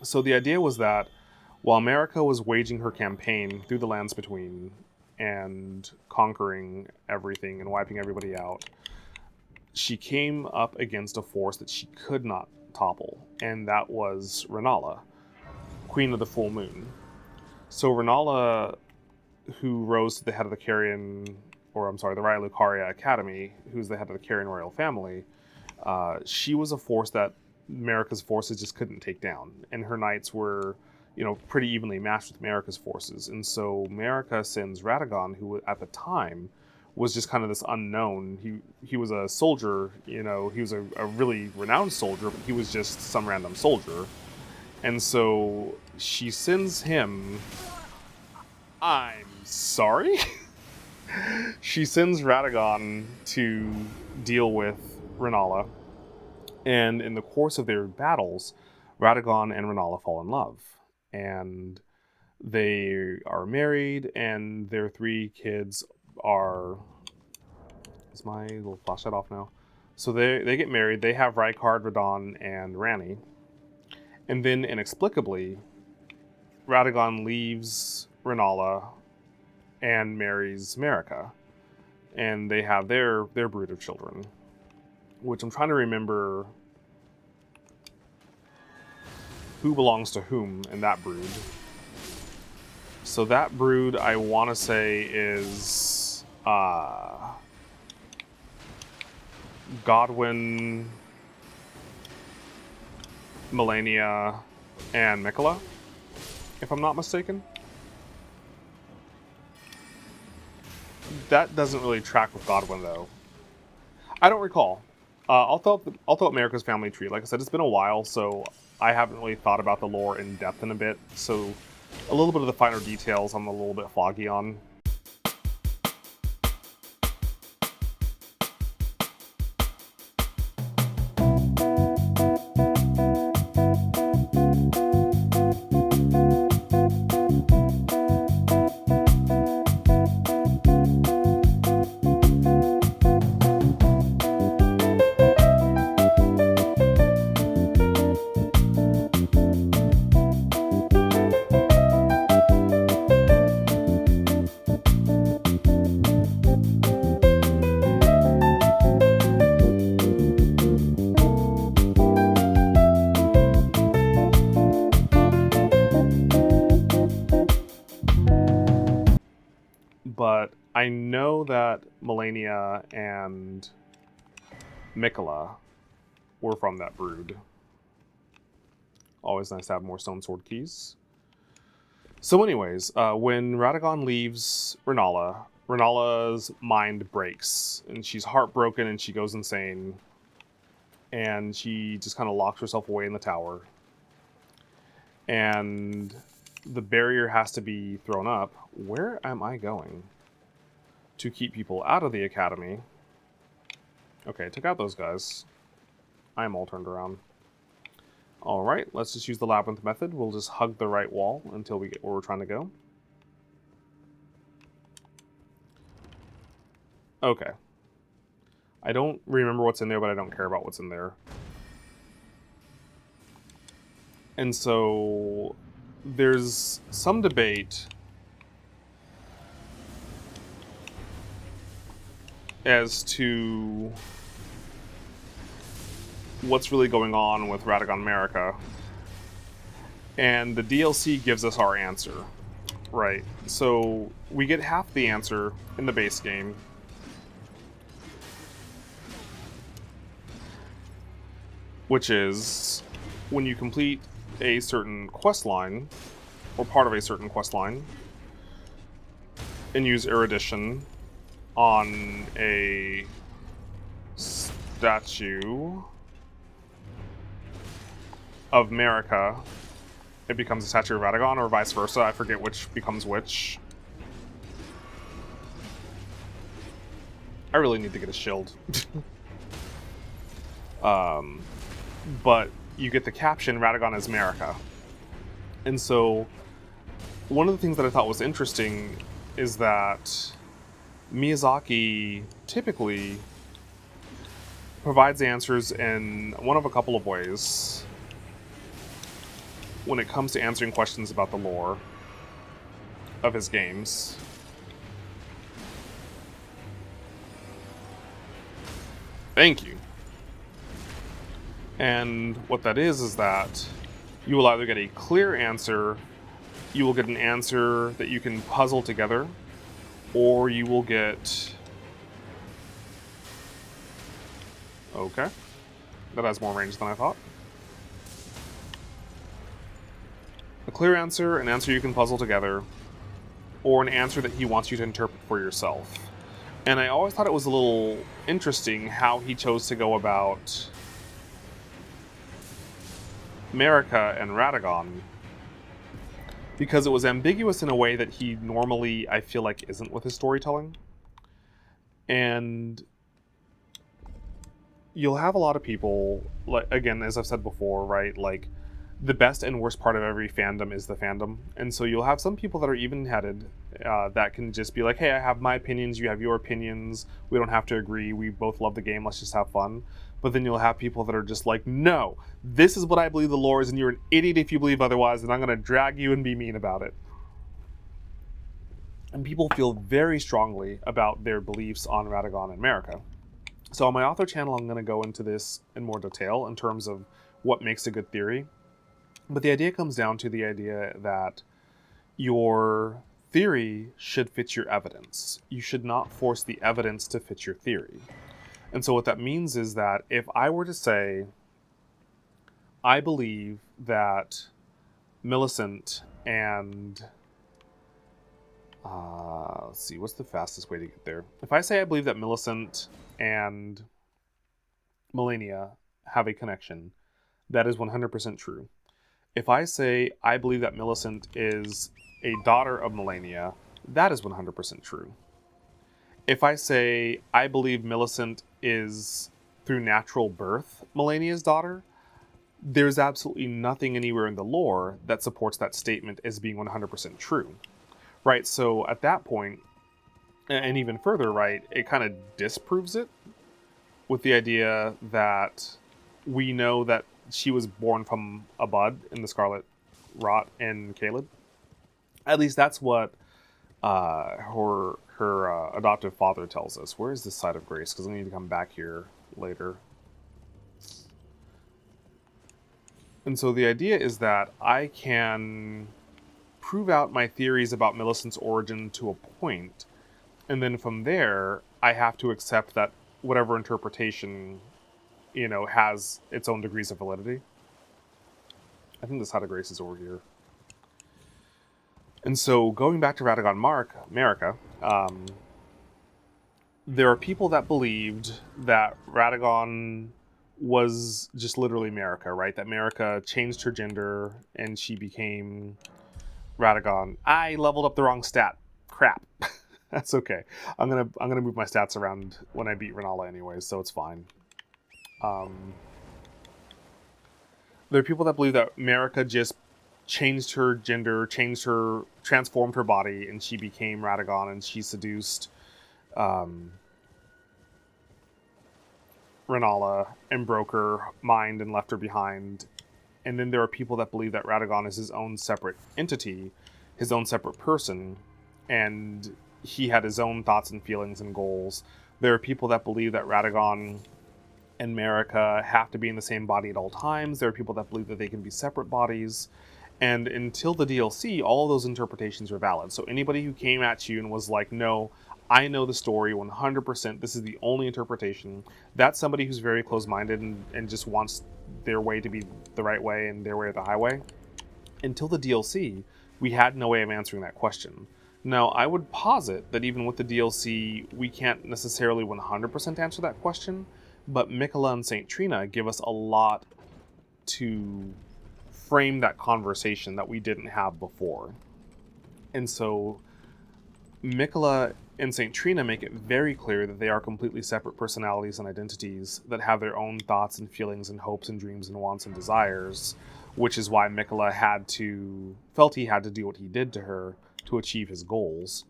So the idea was that while America was waging her campaign through the lands between and conquering everything and wiping everybody out, she came up against a force that she could not topple, and that was Renala, Queen of the Full Moon. So Renala, who rose to the head of the Carrion, or I'm sorry, the Raya Lucaria Academy, who's the head of the Carrion royal family, she was a force that America's forces just couldn't take down, and her knights were, pretty evenly matched with America's forces. And so America sends Radagon, who at the time was just kind of this unknown. He was a soldier, he was a really renowned soldier, but he was just some random soldier. And so she sends him. I'm sorry? She sends Radagon to deal with Renala. And in the course of their battles, Radagon and Renala fall in love. And they are married, and their 3 kids are... Is my little flashlight off now? So they get married. They have Rykard, Radon, and Rani. And then, inexplicably, Radagon leaves Renala and marries Marika. And they have their brood of children. Which I'm trying to remember who belongs to whom in that brood. So that brood, I want to say, is Godwin, Melania, and Mikola, if I'm not mistaken. That doesn't really track with Godwin, though. I don't recall. I'll throw up America's family tree. Like I said, it's been a while, so I haven't really thought about the lore in depth in a bit. So a little bit of the finer details I'm a little bit foggy on. But I know that Melania and Mikola were from that brood. Always nice to have more stone sword keys. So anyways, when Radagon leaves Renala, Renala's mind breaks, and she's heartbroken, and she goes insane. And she just kind of locks herself away in the tower. And the barrier has to be thrown up. Where am I going? To keep people out of the academy. Okay, took out those guys. I'm all turned around. Alright, let's just use the labyrinth method. We'll just hug the right wall until we get where we're trying to go. Okay. I don't remember what's in there, but I don't care about what's in there. And so there's some debate as to what's really going on with Radagon Marika. And the DLC gives us our answer, right? So we get half the answer in the base game. Which is when you complete a certain quest line, or part of a certain quest line, and use erudition on a statue of Marika, it becomes a statue of Radagon, or vice versa. I forget which becomes which. I really need to get a shield. But you get the caption, Radagon as Marika. And so one of the things that I thought was interesting is that Miyazaki typically provides answers in one of a couple of ways. when it comes to answering questions about the lore of his games, thank you. And what that is that you will either get a clear answer, you will get an answer that you can puzzle together, or you will get... Okay. That has more range than I thought. A clear answer, an answer you can puzzle together, or an answer that he wants you to interpret for yourself. And I always thought it was a little interesting how he chose to go about Marika and Radagon, because it was ambiguous in a way that he normally, I feel like, isn't with his storytelling. And you'll have a lot of people, like, again, as I've said before, right, like, the best and worst part of every fandom is the fandom. And so you'll have some people that are even-headed that can just be like, hey, I have my opinions, you have your opinions, we don't have to agree, we both love the game, let's just have fun. But then you'll have people that are just like, no, this is what I believe the lore is, and you're an idiot if you believe otherwise, and I'm going to drag you and be mean about it. And people feel very strongly about their beliefs on Radagon and Marika. So on my author channel, I'm going to go into this in more detail in terms of what makes a good theory. But the idea comes down to the idea that your theory should fit your evidence. You should not force the evidence to fit your theory. And so what that means is that if I were to say, I believe that Millicent and... let's see, what's the fastest way to get there? If I say I believe that Millicent and Melania have a connection, that is 100% true. If I say I believe that Millicent is a daughter of Melania, that is 100% true. If I say I believe Millicent is, through natural birth, Melania's daughter, there's absolutely nothing anywhere in the lore that supports that statement as being 100% true. Right, so at that point, and even further, right, it kind of disproves it with the idea that we know that she was born from a bud in the Scarlet Rot and Caleb. At least that's what her adoptive father tells us. Where is this side of grace? Because I need to come back here later. And so the idea is that I can prove out my theories about Millicent's origin to a point, and then from there, I have to accept that whatever interpretation, has its own degrees of validity. I think the side of grace is over here. And so, going back to Radagon Marika, there are people that believed that Radagon was just literally Marika, right? That Marika changed her gender and she became Radagon. I leveled up the wrong stat. Crap. That's okay. I'm gonna move my stats around when I beat Renala anyways, so it's fine. There are people that believe that Marika just changed her gender, transformed her body, and she became Radagon, and she seduced Renala and broke her mind and left her behind. And then there are people that believe that Radagon is his own separate entity, his own separate person, and he had his own thoughts and feelings and goals. There are people that believe that Radagon and Marika have to be in the same body at all times. There are people that believe that they can be separate bodies. And until the DLC, all of those interpretations are valid. So anybody who came at you and was like, no, I know the story 100%, this is the only interpretation, that's somebody who's very close-minded and just wants their way to be the right way and their way the highway. Until the DLC, we had no way of answering that question. Now, I would posit that even with the DLC, we can't necessarily 100% answer that question, but Miquella and St. Trina give us a lot to frame that conversation that we didn't have before. And so Miquella and St. Trina make it very clear that they are completely separate personalities and identities that have their own thoughts and feelings and hopes and dreams and wants and desires, which is why Miquella felt he had to do what he did to her to achieve his goals.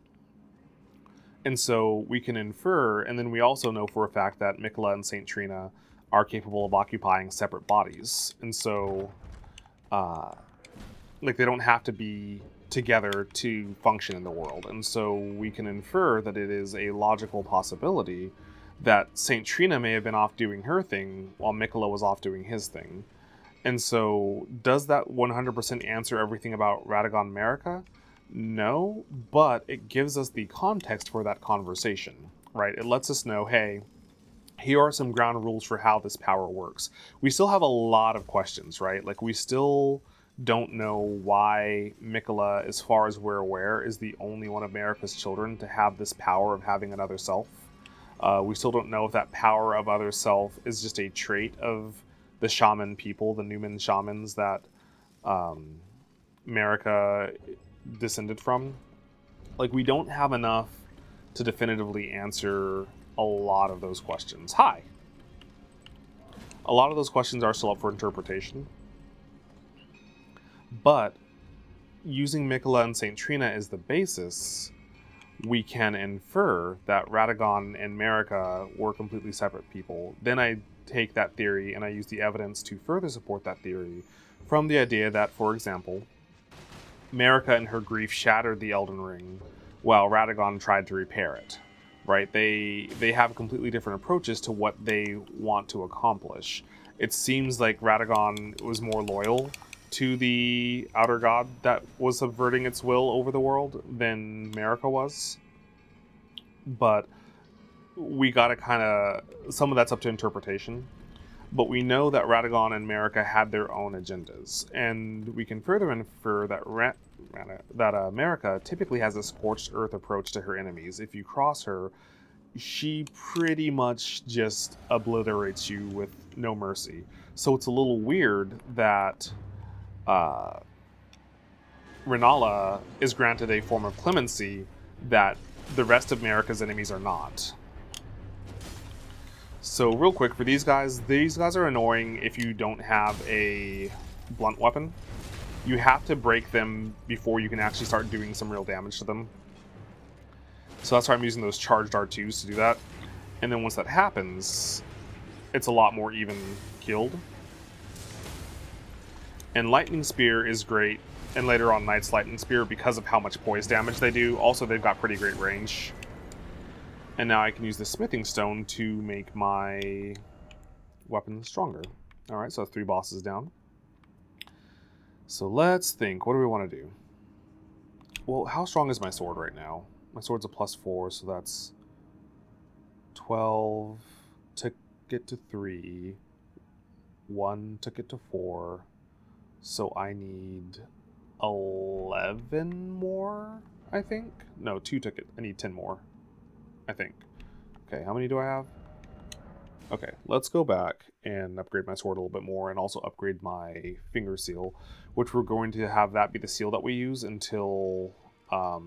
And so we can infer, and then we also know for a fact that Miquella and St. Trina are capable of occupying separate bodies. And so Like, they don't have to be together to function in the world. And so we can infer that it is a logical possibility that St. Trina may have been off doing her thing while Mikola was off doing his thing. And so, does that 100% answer everything about Radagon Marika? No, but it gives us the context for that conversation, right? It lets us know, hey, here are some ground rules for how this power works. We still have a lot of questions, right? Like, we still don't know why Mikola, as far as we're aware, is the only one of Marika's children to have this power of having another self. We still don't know if that power of other self is just a trait of the shaman people, the Newman shamans that Marika descended from. Like, we don't have enough to definitively answer a lot of those questions. Hi! A lot of those questions are still up for interpretation. But using Mikola and St. Trina as the basis, we can infer that Radagon and Marika were completely separate people. Then I take that theory and I use the evidence to further support that theory from the idea that, for example, Marika in her grief shattered the Elden Ring while Radagon tried to repair it. Right? They have completely different approaches to what they want to accomplish. It seems like Radagon was more loyal to the outer god that was subverting its will over the world than Marika was. But we gotta kind of... some of that's up to interpretation. But we know that Radagon and Marika had their own agendas. And we can further infer that Marika typically has a scorched earth approach to her enemies. If you cross her, she pretty much just obliterates you with no mercy. So it's a little weird that Renala is granted a form of clemency that the rest of Marika's enemies are not. So real quick, for these guys are annoying if you don't have a blunt weapon. You have to break them before you can actually start doing some real damage to them. So that's why I'm using those charged R2s to do that. And then once that happens, it's a lot more even killed. And Lightning Spear is great, and later on Knight's Lightning Spear, because of how much poise damage they do. Also, they've got pretty great range. And now I can use the Smithing Stone to make my weapon stronger. Alright, so that's 3 bosses down. So let's think. What do we want to do? Well, how strong is my sword right now? My sword's a +4, so that's 12 to get to 3. 1 to get to 4. So I need 11 more, I think? No, 2 to get... I need 10 more, I think. Okay, how many do I have? Okay, let's go back and upgrade my sword a little bit more, and also upgrade my finger seal, which we're going to have that be the seal that we use until I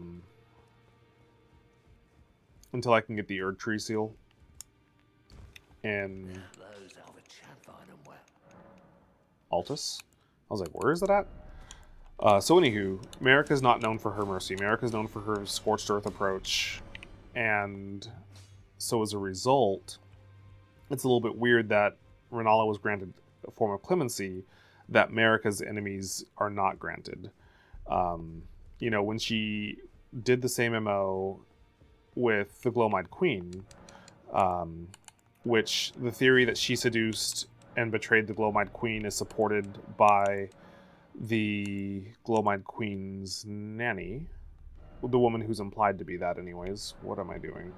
can get the Erd Tree seal. And Altus? I was like, where is it at? So anywho, Marika's not known for her mercy. Marika's known for her scorched earth approach. And so as a result, it's a little bit weird that Renala was granted a form of clemency that Marika's enemies are not granted. You know, when she did the same MO with the Glowmide Queen, which the theory that she seduced and betrayed the Glowmide Queen is supported by the Glowmide Queen's nanny. The woman who's implied to be that anyways. What am I doing?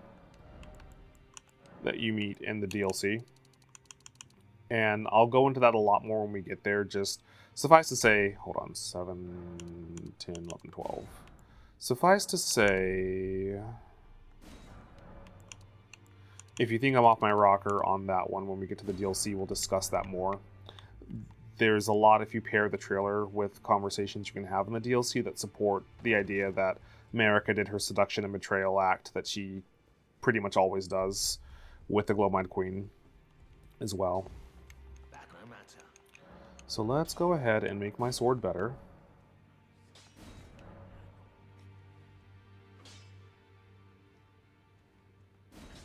That you meet in the DLC. And I'll go into that a lot more when we get there. Just suffice to say... hold on. 7, 10, 11, 12. Suffice to say... if you think I'm off my rocker on that one, when we get to the DLC, we'll discuss that more. There's a lot, if you pair the trailer with conversations you can have in the DLC, that support the idea that Marika did her seduction and betrayal act that she pretty much always does with the Glowmide Queen as well. So let's go ahead and make my sword better.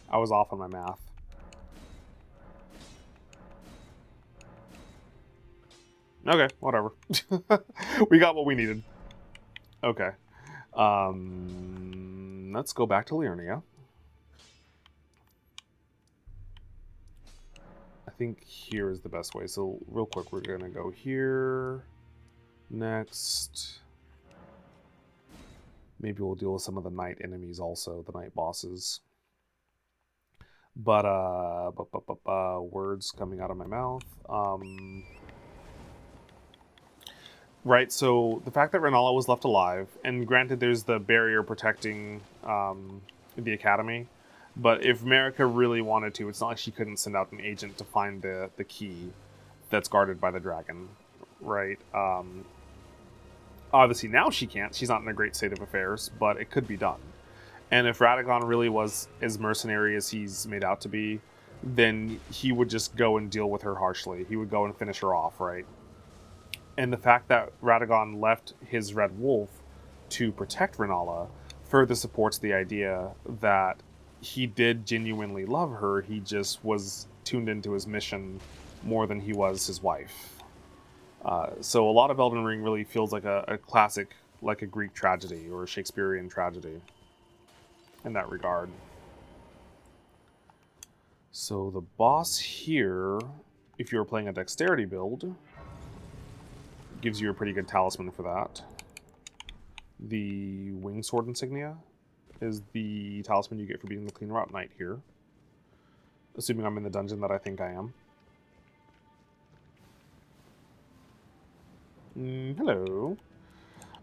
I was off on my math. Okay, whatever. We got what we needed. Okay. Let's go back to Liurnia. I think here is the best way. So real quick, we're gonna go here. Next. Maybe we'll deal with some of the night enemies also, the night bosses. But words coming out of my mouth. Right, so the fact that Renala was left alive, and granted there's the barrier protecting the academy, but if Marika really wanted to, it's not like she couldn't send out an agent to find the key that's guarded by the dragon, right? Obviously now she can't. She's not in a great state of affairs, but it could be done. And if Radagon really was as mercenary as he's made out to be, then he would just go and deal with her harshly. He would go and finish her off, right? And the fact that Radagon left his Red Wolf to protect Renala further supports the idea that he did genuinely love her. He just was tuned into his mission more than he was his wife. So a lot of Elden Ring really feels like a classic, like a Greek tragedy or a Shakespearean tragedy in that regard. So the boss here, if you were playing a dexterity build, gives you a pretty good talisman for that. The Wing Sword Insignia is the talisman you get for being the Clean Route Knight here. Assuming I'm in the dungeon that I think I am. Hello.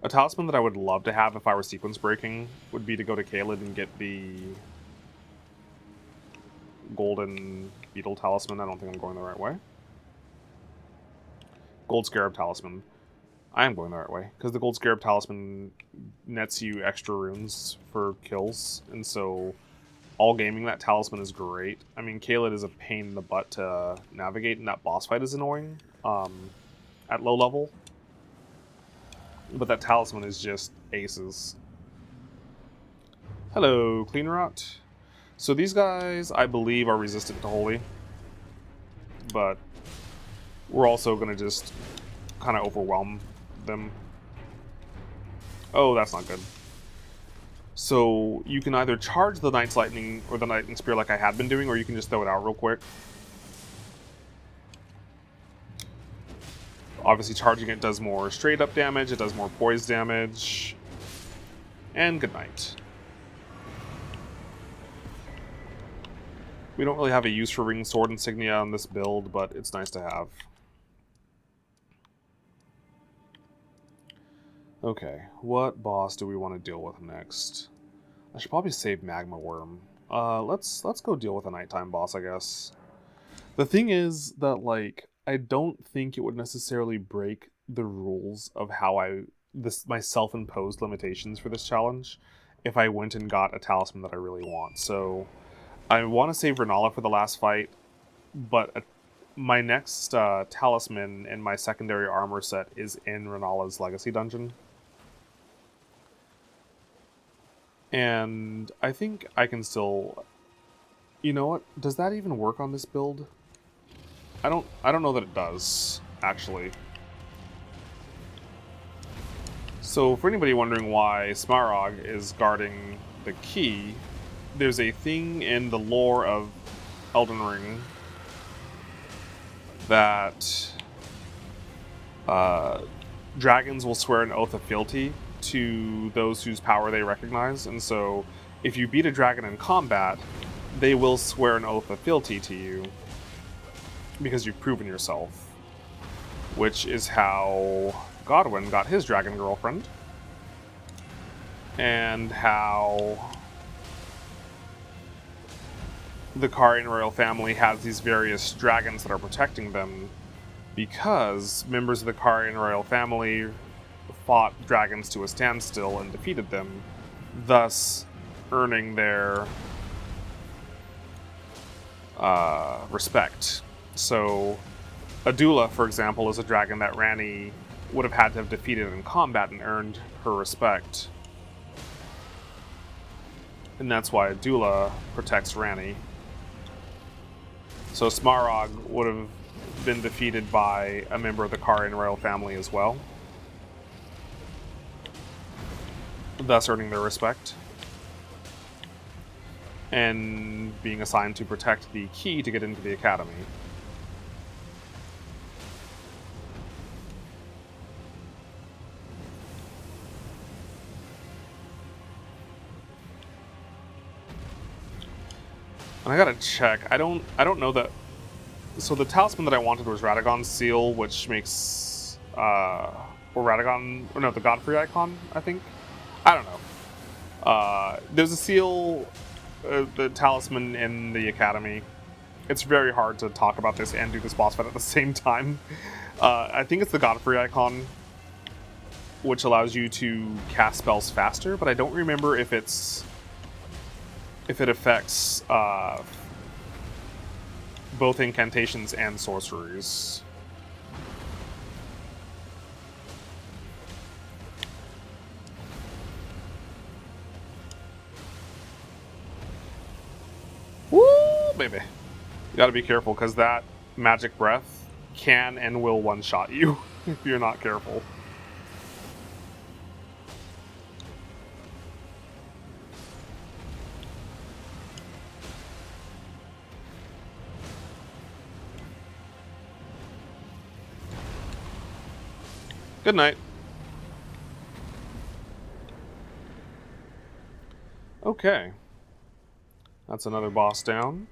A talisman that I would love to have if I were sequence breaking would be to go to Caelid and get the Golden Beetle Talisman. I don't think I'm going the right way. Gold Scarab Talisman. I am going the right way, because the Gold Scarab Talisman nets you extra runes for kills, and so all gaming that talisman is great. I mean, Caelid is a pain in the butt to navigate, and that boss fight is annoying at low level. But that talisman is just aces. Hello, Clean Rot. So these guys, I believe, are resistant to Holy. But we're also going to just kind of overwhelm them. Oh, that's not good. So you can either charge the Knight's Lightning or the Lightning Spear like I had been doing, or you can just throw it out real quick. Obviously, charging it does more straight up damage, it does more poise damage. And good night. We don't really have a use for Ring Sword Insignia on this build, but it's nice to have. Okay, what boss do we want to deal with next? I should probably save Magma Worm. Let's go deal with a nighttime boss, I guess. The thing is that, like, I don't think it would necessarily break the rules of how my self-imposed limitations for this challenge if I went and got a talisman that I really want. So I want to save Renala for the last fight, but my next talisman and my secondary armor set is in Renala's Legacy Dungeon. And I think I can still... You know what? Does that even work on this build? I don't know that it does, actually. So for anybody wondering why Smaragd is guarding the key, there's a thing in the lore of Elden Ring that dragons will swear an oath of fealty to those whose power they recognize, and so if you beat a dragon in combat, they will swear an oath of fealty to you because you've proven yourself, which is how Godwin got his dragon girlfriend, and how the Karian royal family has these various dragons that are protecting them because members of the Karian royal family fought dragons to a standstill and defeated them, thus earning their respect. So Adula, for example, is a dragon that Ranni would have had to have defeated in combat and earned her respect. And that's why Adula protects Ranni. So Smaragd would have been defeated by a member of the Karian royal family as well, thus earning their respect, and being assigned to protect the key to get into the academy. And I gotta check. I don't know that. So the talisman that I wanted was Radagon's seal, which makes or Radagon, or no, the Godfrey icon, I think. I don't know. There's a seal, the talisman in the academy. It's very hard to talk about this and do this boss fight at the same time. I think it's the Godfrey icon, which allows you to cast spells faster, but I don't remember if it affects both incantations and sorceries. Woo, baby. You gotta be careful, because that magic breath can and will one-shot you if you're not careful. Good night. Okay. That's another boss down.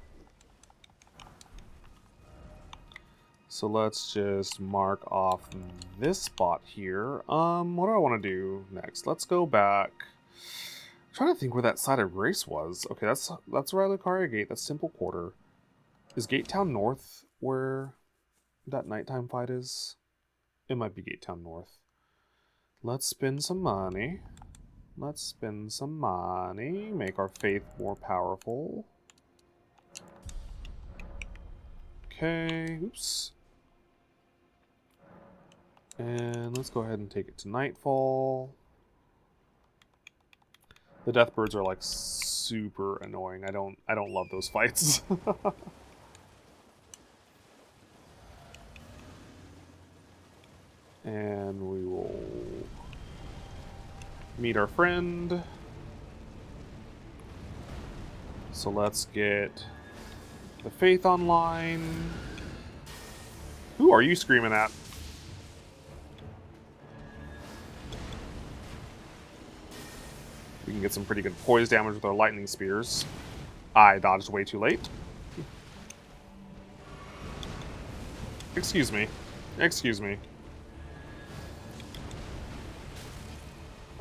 So let's just mark off this spot here. What do I want to do next? Let's go back. I'm trying to think where that side of Grace was. Okay, that's Rylukaria Gate. That's Temple Quarter. Is Gate Town North where that nighttime fight is? It might be Gate Town North. Let's spend some money. Let's spend some money. Make our faith more powerful. Okay, oops. And let's go ahead and take it to Nightfall. The Deathbirds are like super annoying. I don't love those fights. And we will meet our friend. So let's get the Faith online. Who are you screaming at? We can get some pretty good poise damage with our lightning spears. I dodged way too late. Excuse me. Excuse me.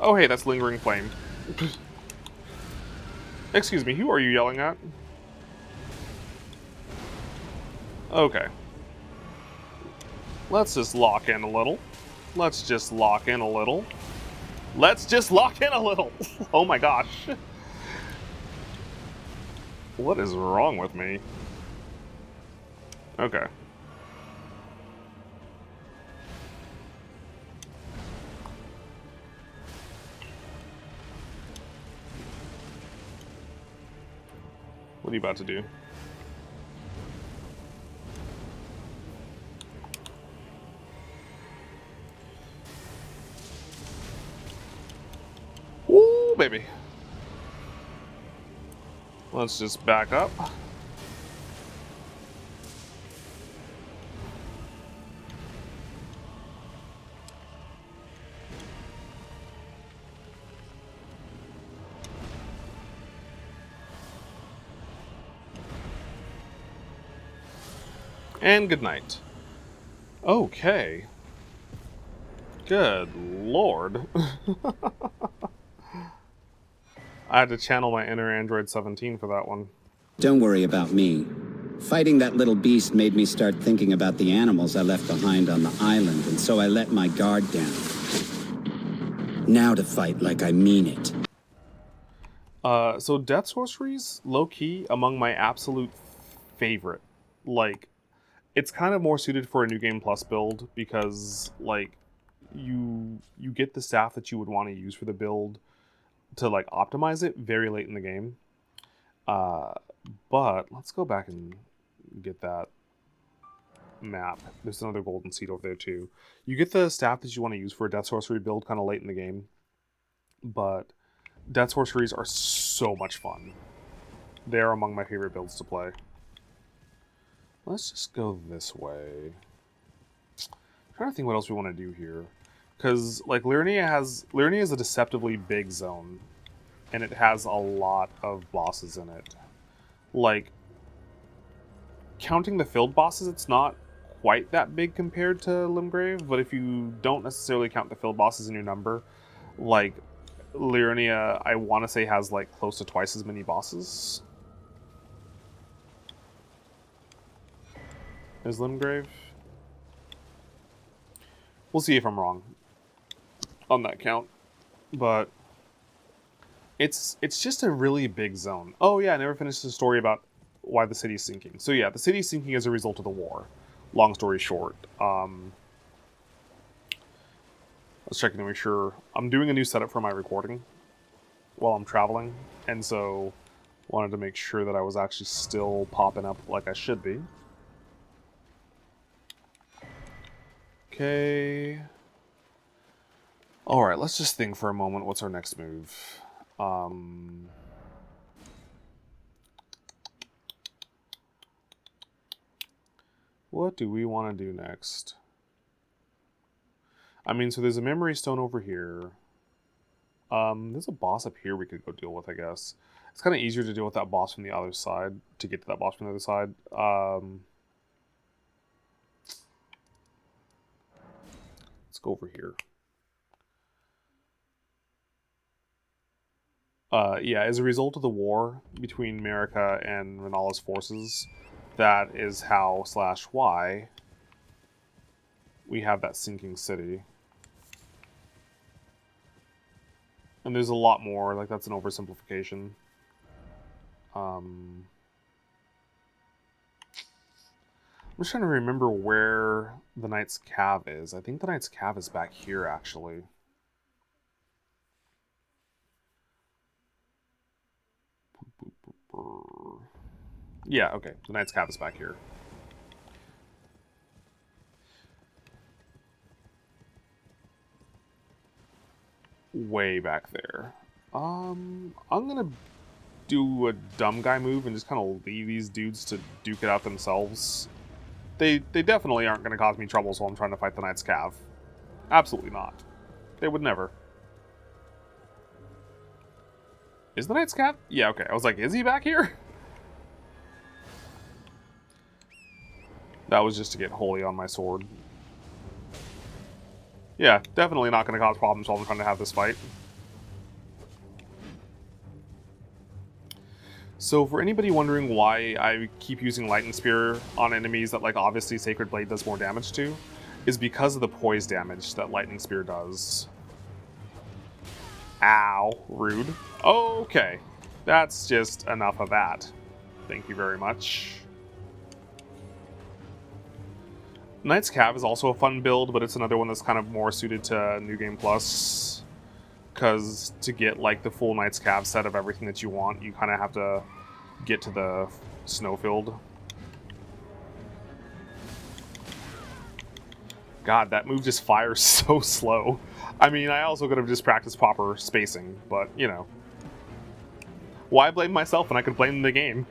Oh hey, that's Lingering Flame. Excuse me, who are you yelling at? Okay. Let's just lock in a little. Let's just lock in a little. Let's just lock in a little! Oh my gosh. What is wrong with me? Okay. What are you about to do? Woo, baby. Let's just back up. And good night. Okay. Good lord. I had to channel my inner Android 17 for that one. Don't worry about me. Fighting that little beast made me start thinking about the animals I left behind on the island, and so I let my guard down. Now to fight like I mean it. So Death Sorcery's low-key among my absolute favorite. Like, it's kind of more suited for a New Game Plus build because, like, you get the staff that you would want to use for the build to, like, optimize it very late in the game. But let's go back and get that map. There's another golden seed over there too. You get the staff that you want to use for a death sorcery build kind of late in the game, but death sorceries are so much fun. They're among my favorite builds to play. Let's just go this way. I'm trying to think what else we want to do here, because like Liurnia is a deceptively big zone, and it has a lot of bosses in it. Like, counting the field bosses, it's not quite that big compared to Limgrave, but if you don't necessarily count the field bosses in your number, like, Liurnia, I want to say, has like close to twice as many bosses as Limgrave. We'll see if I'm wrong on that count, but it's just a really big zone. Oh yeah, I never finished the story about why the city's sinking. So yeah, the city's sinking as a result of the war. Long story short. Let's check in to make sure. I'm doing a new setup for my recording while I'm traveling, and so wanted to make sure that I was actually still popping up like I should be. Okay. Alright, let's just think for a moment. What's our next move? What do we want to do next? I mean, so there's a memory stone over here. There's a boss up here we could go deal with, I guess. It's kind of easier to deal with that boss from the other side, to get to that boss from the other side. Let's go over here. Yeah, as a result of the war between Marika and Renala's forces, that is how / why we have that sinking city. And there's a lot more, like that's an oversimplification. I'm just trying to remember where the Knight's Cave is. I think the Knight's Cave is back here, actually. Yeah, okay. The Knight's Cave is back here. Way back there. I'm gonna do a dumb guy move and just kind of leave these dudes to duke it out themselves. They definitely aren't going to cause me trouble while I'm trying to fight the Knight's Cave. Absolutely not. They would never. Is the Knight's Cave? Yeah, okay. I was like, is he back here? That was just to get holy on my sword. Yeah, definitely not going to cause problems while I'm trying to have this fight. So for anybody wondering why I keep using Lightning Spear on enemies that like obviously Sacred Blade does more damage to, is because of the poise damage that Lightning Spear does. Ow, rude. Okay, that's just enough of that. Thank you very much. Knight's Cave is also a fun build, but it's another one that's kind of more suited to New Game Plus. Because to get like the full Knight's Cave set of everything that you want, you kind of have to get to the snowfield. God, that move just fires so slow. I mean, I also could have just practiced proper spacing, but you know. Why blame myself when I could blame the game?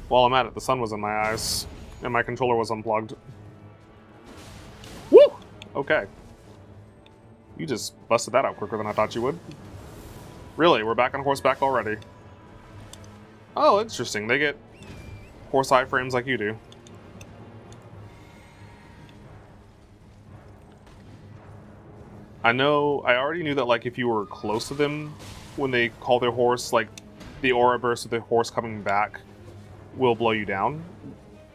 While I'm at it, the sun was in my eyes, and my controller was unplugged. Woo! Okay. You just busted that out quicker than I thought you would. Really? We're back on horseback already? Oh, interesting. They get horse eye frames like you do. I already knew that, like, if you were close to them, when they call their horse, like, the aura burst of the horse coming back will blow you down.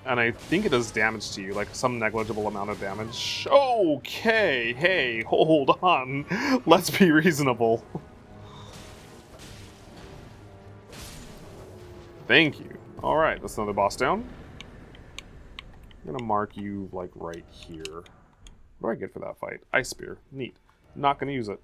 And I think it does damage to you, like some negligible amount of damage. Okay, hey, hold on. Let's be reasonable. Thank you. Alright, that's another boss down. I'm gonna mark you, like, right here. What do I get for that fight? Ice Spear. Neat. Not going to use it.